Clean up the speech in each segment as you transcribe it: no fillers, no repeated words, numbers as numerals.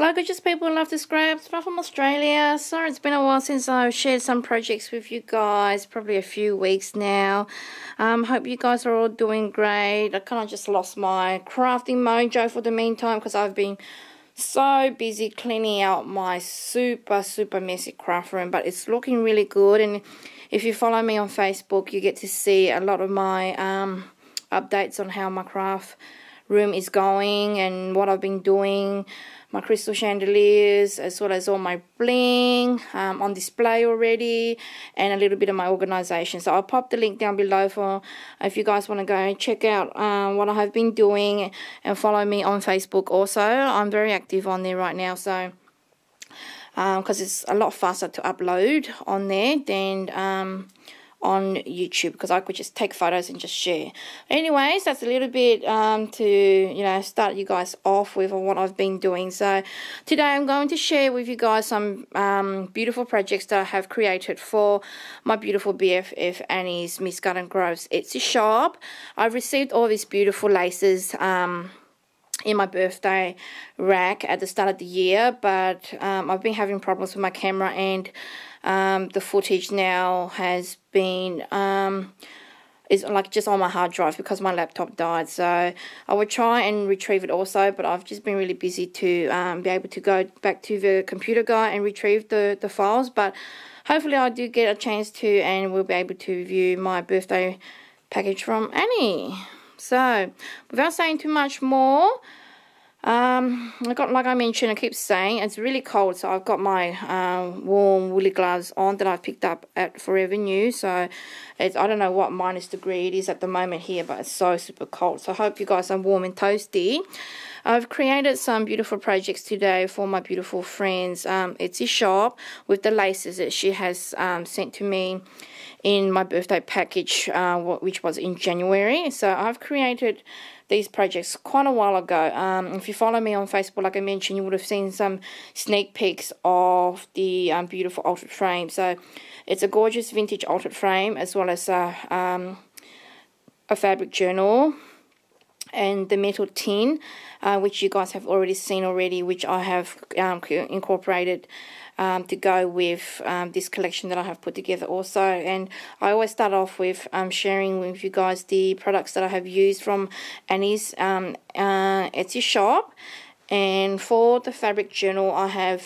Hello gorgeous people, love the scraps, from Australia. Sorry it's been a while since I've shared some projects with you guys, probably a few weeks now. Hope you guys are all doing great. I kind of just lost my crafting mojo for the meantime because I've been so busy cleaning out my super messy craft room, but it's looking really good. And if you follow me on Facebook, you get to see a lot of my updates on how my craft room is going and what I've been doing. My crystal chandeliers, as well as all my bling on display already, and a little bit of my organization. So I'll pop the link down below for if you guys want to go and check out what I have been doing, and follow me on Facebook also. I'm very active on there right now, so because it's a lot faster to upload on there than on YouTube, because I could just take photos and just share. Anyways, that's a little bit to start you guys off with what I've been doing. So today I'm going to share with you guys some beautiful projects that I have created for my beautiful BFF Annie's Msgardengrove's Etsy shop. I've received all these beautiful laces in my birthday rack at the start of the year, but I've been having problems with my camera, and the footage now has been is like just on my hard drive because my laptop died. So I would try and retrieve it also, but I've just been really busy to be able to go back to the computer guy and retrieve the files. But hopefully I do get a chance to, and we'll be able to view my birthday package from Annie. So without saying too much more, like I mentioned, I keep saying it's really cold, so I've got my warm woolly gloves on that I picked up at Forever New. So it's, I don't know what -degree it is at the moment here, but it's so super cold. So I hope you guys are warm and toasty. I've created some beautiful projects today for my beautiful friend's Etsy shop with the laces that she has sent to me in my birthday package, which was in January. So I've created these projects quite a while ago. If you follow me on Facebook, like I mentioned, you would have seen some sneak peeks of the beautiful altered frame. So it's a gorgeous vintage altered frame, as well as a fabric journal, and the metal tin, which you guys have already seen already, which I have incorporated to go with this collection that I have put together also. And I always start off with sharing with you guys the products that I have used from Annie's Etsy shop. And for the fabric journal, I have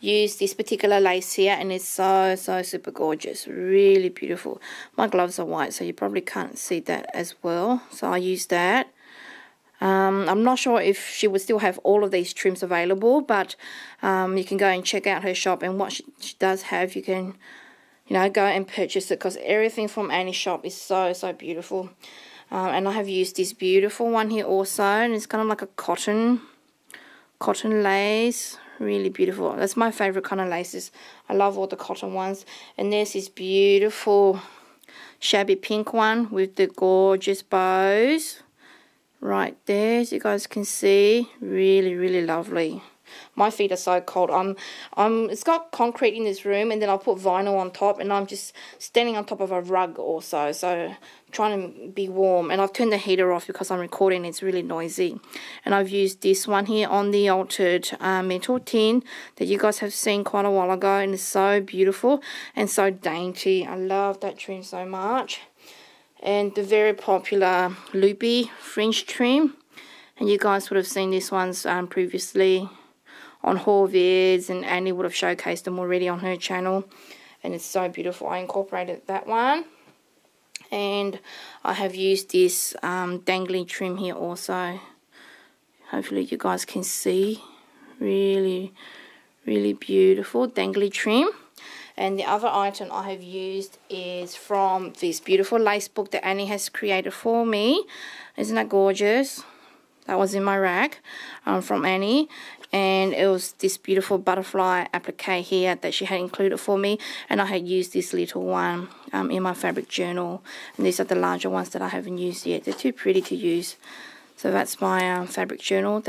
used this particular lace here, and it's so super gorgeous, really beautiful. My gloves are white, so you probably can't see that as well, so I used that. I'm not sure if she would still have all of these trims available, but you can go and check out her shop, and what she does have, you can go and purchase it, because everything from Annie's shop is so beautiful. And I have used this beautiful one here also, and it's kind of like a cotton lace. Really beautiful. That's my favorite kind of laces. I love all the cotton ones. And there's this beautiful shabby pink one with the gorgeous bows right there, as you guys can see. Really lovely. My feet are so cold. It's got concrete in this room, and then I'll put vinyl on top, and I'm just standing on top of a rug also, so trying to be warm. And I've turned the heater off because I'm recording. It's really noisy. And I've used this one here on the altered metal tin that you guys have seen quite a while ago, and it's so beautiful and so dainty. I love that trim so much. And the very popular loopy fringe trim, and you guys would have seen these ones previously on haul vids, and Annie would have showcased them already on her channel, and it's so beautiful. I incorporated that one, and I have used this dangly trim here also. Hopefully you guys can see. Really beautiful dangly trim. And the other item I have used is from this beautiful lace book that Annie has created for me. Isn't that gorgeous? That was in my rack from Annie, and it was this beautiful butterfly applique here that she had included for me, and I had used this little one in my fabric journal, and these are the larger ones that I haven't used yet. They're too pretty to use. So that's my fabric journal,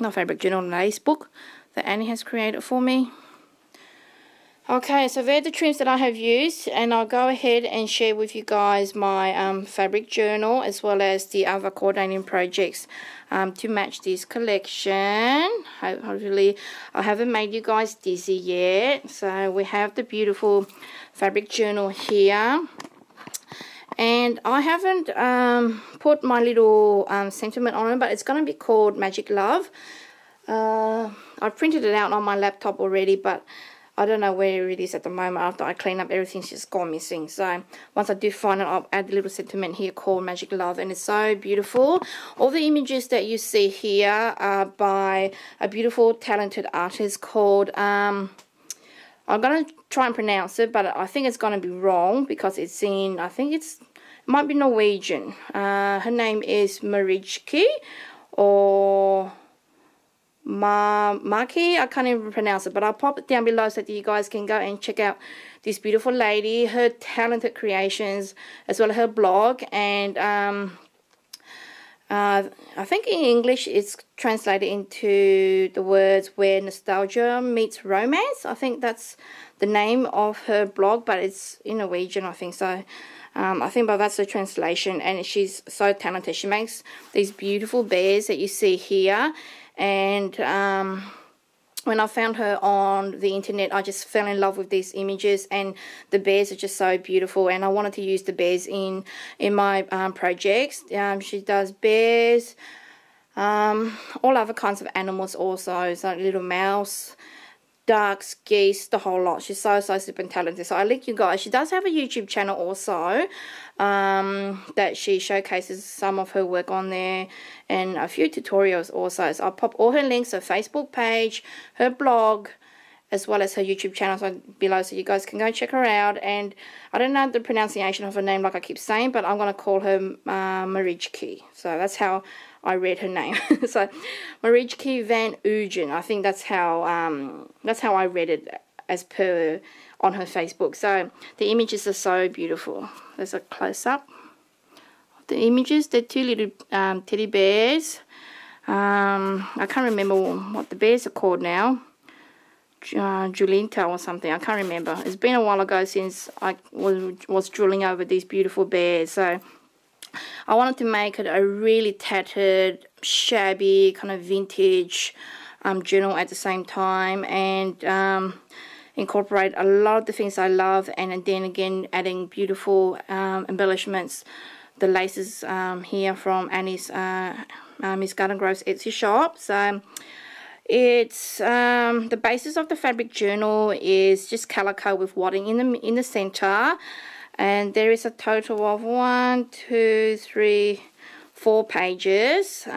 not fabric journal, lace book that Annie has created for me. Okay, so they're the trims that I have used, and I'll go ahead and share with you guys my fabric journal as well as the other coordinating projects to match this collection. Hopefully I haven't made you guys dizzy yet. So we have the beautiful fabric journal here, and I haven't put my little sentiment on it, but it's going to be called Magic Love. I've printed it out on my laptop already, but I don't know where it is at the moment. After I clean up, everything's just gone missing. So once I do find it, I'll add a little sentiment here called Magic Love, and it's so beautiful. All the images that you see here are by a beautiful, talented artist called, I'm going to try and pronounce it, but I think it's going to be wrong because it's in, it might be Norwegian. Her name is Marijke, or Marijke, I can't even pronounce it, but I'll pop it down below so that you guys can go and check out this beautiful lady, her talented creations, as well as her blog. And I think in English it's translated into the words Where Nostalgia Meets Romance. I think that's the name of her blog, but it's in Norwegian, I think so. I think that's the translation, and she's so talented. She makes these beautiful bears that you see here. And when I found her on the internet, I just fell in love with these images, and the bears are just so beautiful, and I wanted to use the bears in my projects. She does bears, all other kinds of animals also, so little mouse, ducks, geese, the whole lot. She's so super talented. So I link you guys. She does have a YouTube channel also that she showcases some of her work on there, and a few tutorials also. So I'll pop all her links, her Facebook page, her blog, as well as her YouTube channel below, so you guys can go check her out. And I don't know the pronunciation of her name like I keep saying, but I'm going to call her Marijke. So that's how I read her name. So Marijke van Ugen, I think that's how I read it as per on her Facebook. So the images are so beautiful. There's a close-up of the images. They're two little teddy bears. I can't remember what the bears are called now. Julinta or something, I can't remember. It's been a while ago since I was drooling over these beautiful bears. So I wanted to make it a really tattered, shabby, kind of vintage journal at the same time, and incorporate a lot of the things I love, and then again adding beautiful embellishments. The laces here from Annie's Msgardengrove's Etsy shop. So it's the basis of the fabric journal is just calico with wadding in the center, and there is a total of 1, 2, 3, 4 pages.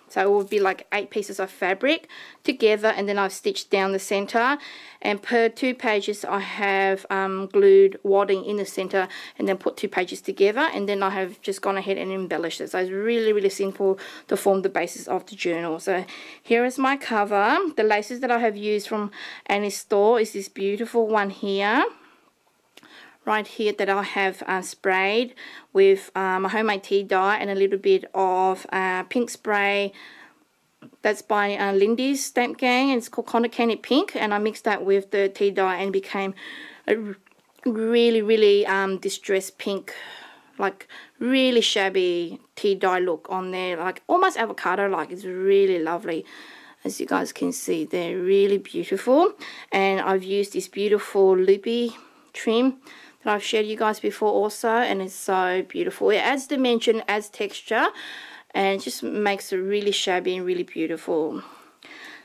So it would be like 8 pieces of fabric together, and then I've stitched down the center, and per 2 pages I have glued wadding in the center, and then put 2 pages together, and then I have just gone ahead and embellished it. So it's really simple to form the basis of the journal. So here is my cover. The laces that I have used from Annie's store is this beautiful one here, right here, that I have sprayed with a homemade tea dye and a little bit of pink spray. That's by Lindy's Stamp Gang, and it's called Candy Pink, and I mixed that with the tea dye and became a really distressed pink, like really shabby tea dye look on there, like almost avocado like. It's really lovely. As you guys can see, they're really beautiful, and I've used this beautiful loopy trim that I've shared you guys before also, and it's so beautiful. It adds dimension, adds texture, and it just makes it really shabby and really beautiful.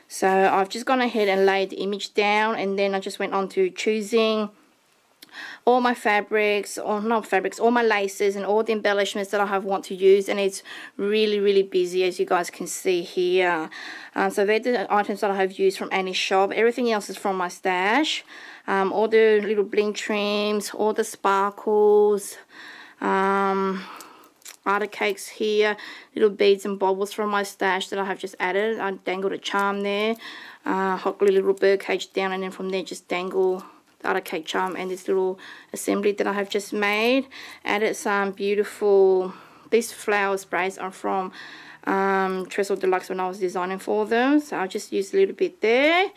So I've just gone ahead and laid the image down, and then I just went on to choosing all my fabrics, or not fabrics, all my laces and all the embellishments that I want to use, and it's really busy, as you guys can see here. So they're the items that I have used from Annie's shop. Everything else is from my stash. All the little bling trims, all the sparkles, articakes here, little beads and baubles from my stash that I have just added. I dangled a charm there, hot glue little bird cage down, and then from there just dangle the articake charm and this little assembly that I have just made. Added some beautiful, these flower sprays are from Trestle Deluxe when I was designing for them, so I'll just use a little bit there.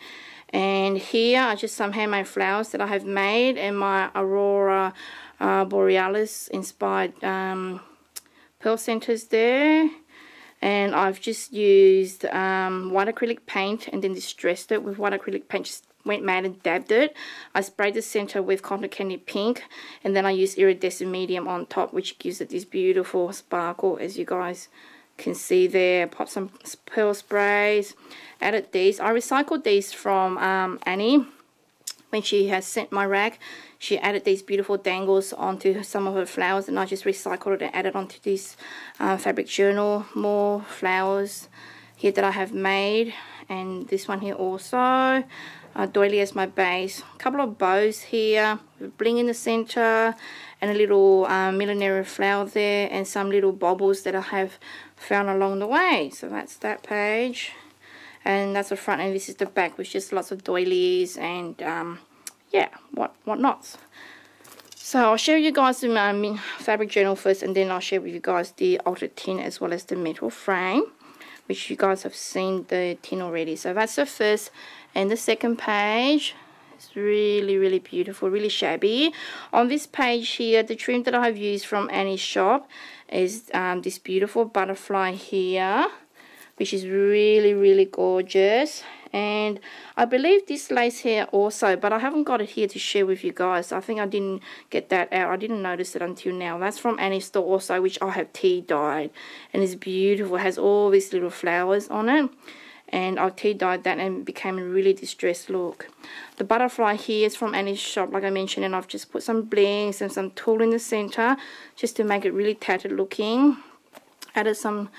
And here are just some handmade flowers that I have made, and my Aurora Borealis inspired pearl centers there. And I've just used white acrylic paint and then distressed it with white acrylic paint. Just went mad and dabbed it. I sprayed the center with cotton candy pink, and then I used iridescent medium on top, which gives it this beautiful sparkle, as you guys can see there. Pop some pearl sprays, added these. I recycled these from Annie when she has sent my rack. She added these beautiful dangles onto some of her flowers, and I just recycled it and added onto this fabric journal. More flowers here that I have made, and this one here also. Doily as my base. A couple of bows here with bling in the center, and a little millenary flower there, and some little baubles that I have found along the way. So that's that page, and that's the front, and this is the back with just lots of doilies and yeah, whatnots. So I'll share with you guys the fabric journal first, and then I'll share with you guys the altered tin as well as the metal frame, which you guys have seen the tin already. So that's the first and the second page. It's really beautiful, really shabby. On this page here, the trim that I have used from Annie's shop is this beautiful butterfly here, which is really gorgeous. And I believe this lace here also, but I haven't got it here to share with you guys. I think I didn't get that out. I didn't notice it until now. That's from Annie's store also, which I have tea dyed, and it's beautiful. It has all these little flowers on it, and I tea dyed that and it became a really distressed look. The butterfly here is from Annie's shop, like I mentioned, and I've just put some blings and some tulle in the center just to make it really tattered looking. Added some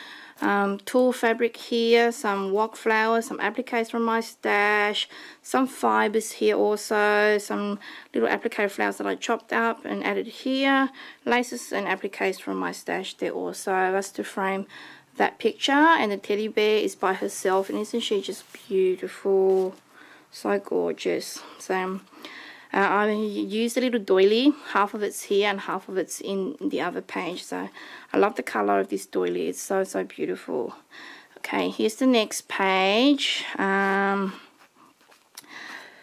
tulle fabric here, some wok flowers, some appliques from my stash, some fibers here also, some little applique flowers that I chopped up and added here, laces and appliques from my stash there also. That's to frame that picture, and the teddy bear is by herself, and isn't she just beautiful? So gorgeous. So I used a little doily. Half of it's here and half of it's in the other page. So I love the color of this doily. It's so beautiful. Okay, here's the next page.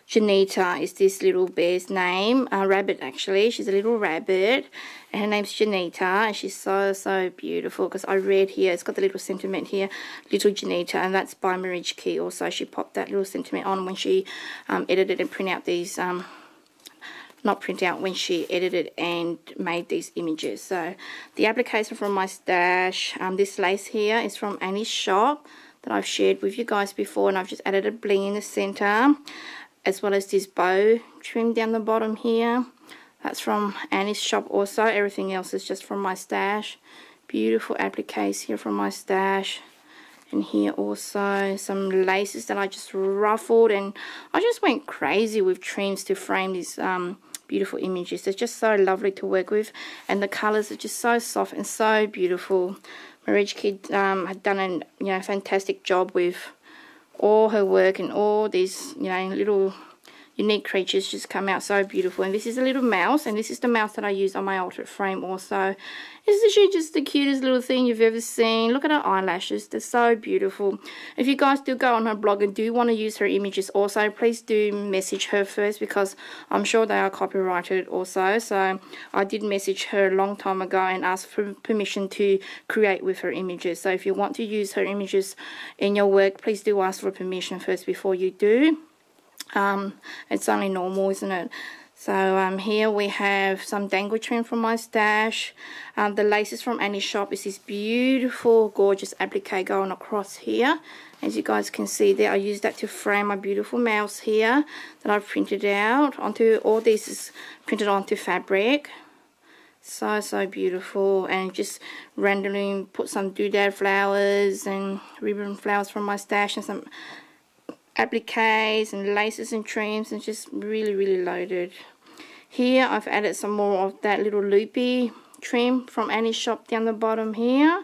Janita is this little bear's name. Rabbit, actually. She's a little rabbit, and her name's Janita, and she's so beautiful, because I read here, it's got the little sentiment here, little Janita, and that's by Marijke also. She popped that little sentiment on when she edited and printed out these, when she edited and made these images. So the application from my stash, this lace here is from Annie's shop that I've shared with you guys before, and I've just added a bling in the center, as well as this bow trim down the bottom here. That's from Annie's shop also. Everything else is just from my stash. Beautiful appliques here from my stash. And here also some laces that I just ruffled, and I just went crazy with trims to frame these beautiful images. They're just so lovely to work with, and the colors are just so soft and so beautiful. Marijke had done a fantastic job with all her work, and all these little unique creatures just come out so beautiful. And this is a little mouse, and this is the mouse that I use on my altered frame also. Isn't she just the cutest little thing you've ever seen? Look at her eyelashes, they're so beautiful. If you guys do go on her blog and do want to use her images also, please do message her first, because I'm sure they are copyrighted also. So I did message her a long time ago and ask for permission to create with her images. So if you want to use her images in your work, please do ask for permission first before you do. It's only normal, isn't it? So here we have some dangle trim from my stash. The laces from Annie's shop is this beautiful, gorgeous applique going across here. As you guys can see there, I used that to frame my beautiful mouse here that I've printed out onto. All this is printed onto fabric. So beautiful. And just randomly put some doodad flowers and ribbon flowers from my stash, and some appliques and laces and trims, and just really loaded. Here I've added some more of that little loopy trim from Annie's shop down the bottom here,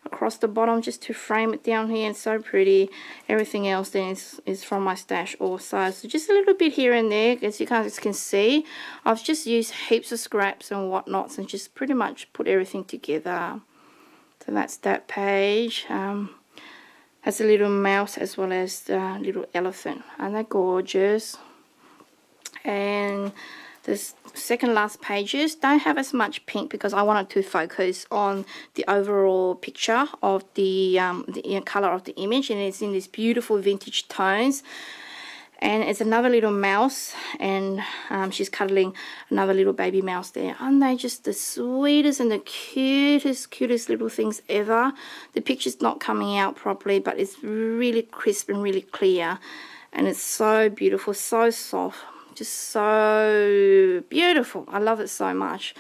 across the bottom, just to frame it down here. It's so pretty. Everything else then is from my stash also. So just a little bit here and there, as you guys can see. I've just used heaps of scraps and whatnots and just pretty much put everything together. So that's that page. has a little mouse as well as the little elephant. Aren't they gorgeous? And the second last pages don't have as much pink because I wanted to focus on the overall picture of the color of the image, and it's in these beautiful vintage tones. And it's another little mouse, and she's cuddling another little baby mouse there. Aren't they just the sweetest and the cutest little things ever? The picture's not coming out properly, but it's really crisp and really clear, and it's so beautiful, so soft, just so beautiful. I love it so much.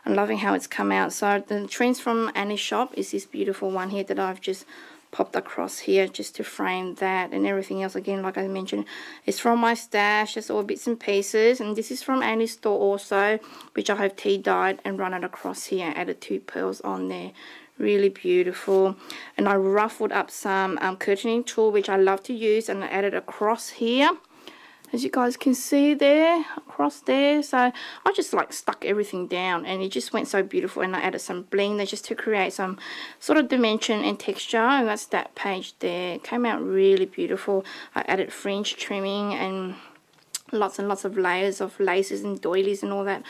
I'm loving how it's come out. So the trends from Annie's shop is this beautiful one here that I've just popped across here just to frame that, and everything else, again, like I mentioned, is from my stash. Just all bits and pieces. And this is from Annie's store also, which I have tea dyed and run it across here, added 2 pearls on there. Really beautiful. And I ruffled up some curtaining tool, which I love to use, and I added across here, as you guys can see there, across there. So I just like stuck everything down, and it just went so beautiful. And I added some bling there just to create some sort of dimension and texture, and that's that page there. It came out really beautiful. I added fringe trimming and lots and lots of layers of laces and doilies and all that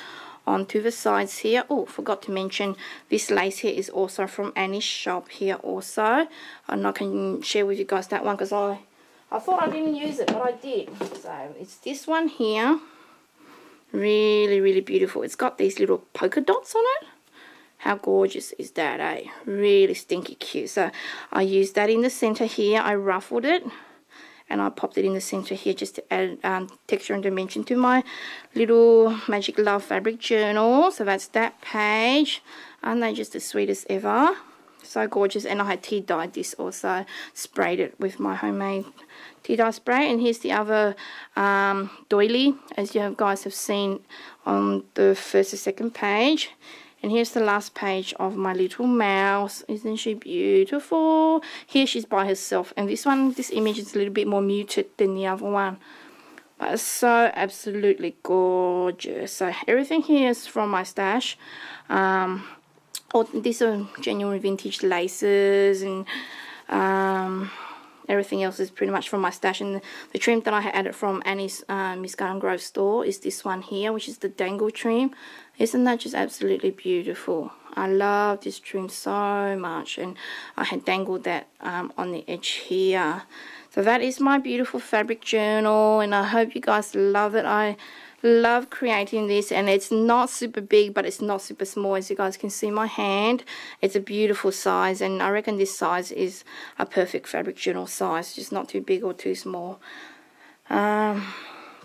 onto the sides here. Oh, forgot to mention, this lace here is also from Annie's shop here also, and I can share with you guys that one because I thought I didn't use it, but I did. So it's this one here. Really beautiful. It's got these little polka dots on it. How gorgeous is that, eh? Really stinky cute. So I used that in the center here. I ruffled it, and I popped it in the center here just to add texture and dimension to my little Magic Love fabric journal. So that's that page. Aren't they just the sweetest ever? So gorgeous. And I had tea dyed this also, sprayed it with my homemade tea dye spray. And here's the other doily, as you guys have seen on the first and second page. And here's the last page of my little mouse. Isn't she beautiful? Here she's by herself, and this image is a little bit more muted than the other one, but it's so absolutely gorgeous. So everything here is from my stash. These are genuine vintage laces, and everything else is pretty much from my stash. And the trim that I had added from Annie's Msgardengrove store is this one here, which is the dangle trim. Isn't that just absolutely beautiful? I love this trim so much, and I had dangled that on the edge here. So that is my beautiful fabric journal, and I hope you guys love it. I love creating this, and it's not super big, but it's not super small. As you guys can see my hand, it's a beautiful size, and I reckon this size is a perfect fabric journal size, just not too big or too small.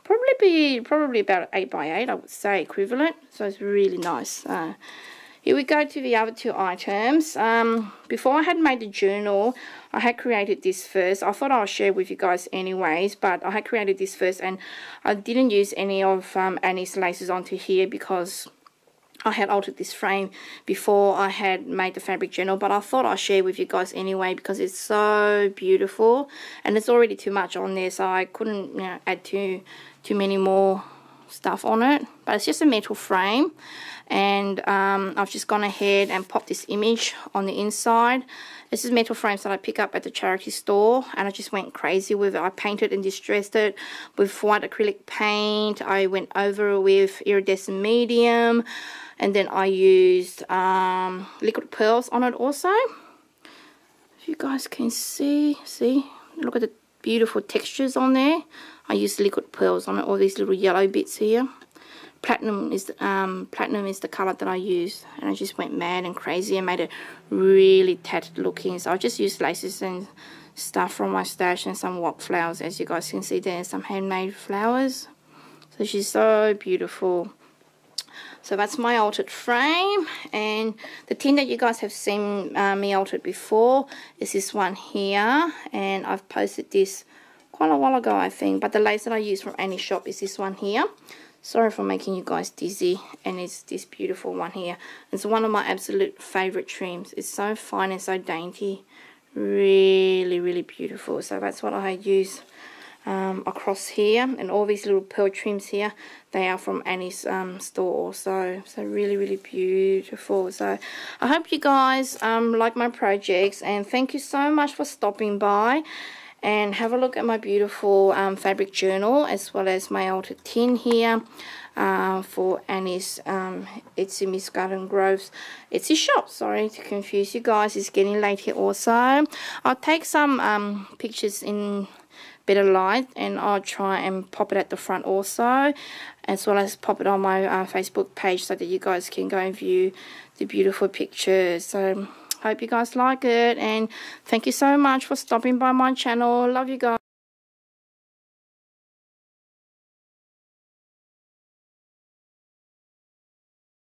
Probably about 8 by 8, I would say, equivalent. So it's really nice. Here we go to the other 2 items. Before I had made the journal, I had created this first. I thought I'll share with you guys anyways, but I had created this first, and I didn't use any of Annie's laces onto here because I had altered this frame before I had made the fabric journal. But I thought I'll share with you guys anyway because it's so beautiful, and it's already too much on there, so I couldn't, you know, add too many more stuff on it. But it's just a metal frame, and I've just gone ahead and popped this image on the inside. This is metal frames that I pick up at the charity store, and I just went crazy with it. I painted and distressed it with white acrylic paint. I went over it with iridescent medium, and then I used liquid pearls on it also. If you guys can see, look at the beautiful textures on there. I used liquid pearls on it, all these little yellow bits here. Platinum is the color that I used, and I just went mad and crazy and made it really tattered looking. So I just used laces and stuff from my stash and some wok flowers. As you guys can see, there's some handmade flowers. So she's so beautiful. So that's my altered frame, and the tin that you guys have seen me altered before is this one here, and I've posted this quite a while ago, I think, but the lace that I use from Annie's shop is this one here. Sorry for making you guys dizzy, and it's this beautiful one here. It's one of my absolute favorite trims. It's so fine and so dainty, really beautiful. So that's what I use across here, and all these little pearl trims here, they are from Annie's store also. So really beautiful. So I hope you guys like my projects, and thank you so much for stopping by. And have a look at my beautiful fabric journal, as well as my altered tin here for Annie's Etsy Msgardengrove's Etsy shop. Sorry to confuse you guys, it's getting late here also. I'll take some pictures in better light, and I'll try and pop it at the front also, as well as pop it on my Facebook page, so that you guys can go and view the beautiful pictures. So hope you guys like it, and thank you so much for stopping by my channel. Love you guys.